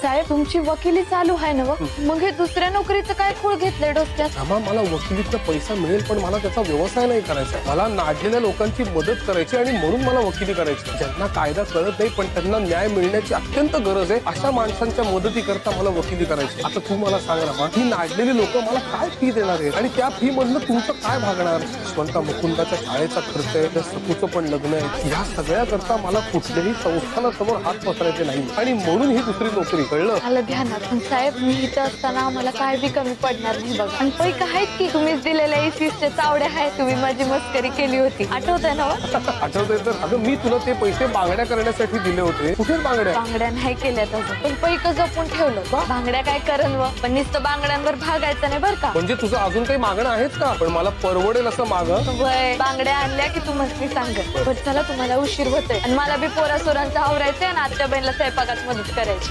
साहेब तुमची वकिली चालू आहे ना मग हे दुसऱ्या नोकरीचं काय खूळ घेतलंय डोक्यात? आम्हा मला वकिलीचा पैसा मिळेल पण मला त्याचा व्यवसाय नाही करायचा. मला नाडलेल्या लोकांची मदत करायची आणि म्हणून मला वकिली करायची. ज्यांना कायदा कळत नाही पण त्यांना न्याय मिळण्याची अत्यंत गरज आहे अशा माणसांच्या मदतीकरता मला वकिली करायची. आता तू मला सांग ना, ही नाडलेली लोक मला काय फी देणार आहे आणि त्या फी मधनं तुमचं काय भागणार? स्वतः मुकुंदाच्या शाळेचा खर्च आहे, त्या सपूचं पण लग्न आहे. या सगळ्या करता मला कुठल्याही संस्थानासमोर हात पसरायचे नाही आणि म्हणून ही दुसरी नोकरी. कळलं? आलं ध्यानात. पण साहेब मी इथं असताना मला काय बी कमी पडणार नाही बघा. आणि पैक आहेत की तुम्हीच दिलेल्या इसीसचे चावड्या आहेत. तुम्ही माझी मस्करी केली होती, आठवतंय ना? आठवतंय तर. अगं मी तुला ते पैसे बांगड्या करण्यासाठी दिले होते. कुठे बांगड्या? बांगड्या नाही केल्यात अजून, पण पैक जपून ठेवलं. बांगड्या काय करण व, पण नुसतं बांगड्यांवर भागायचं नाही बरं का. म्हणजे तुझं अजून काही मागणं आहेच का? पण मला परवडेल असं माग. वय बांगड्या आणल्या की तू मस्ती सांग. पण चला तुम्हाला उशीर होतोय आणि मला बी पोरा सोरांचं आवरायचंय आणि आजच्या बहिणीला स्वयंपाकात मदत करायची.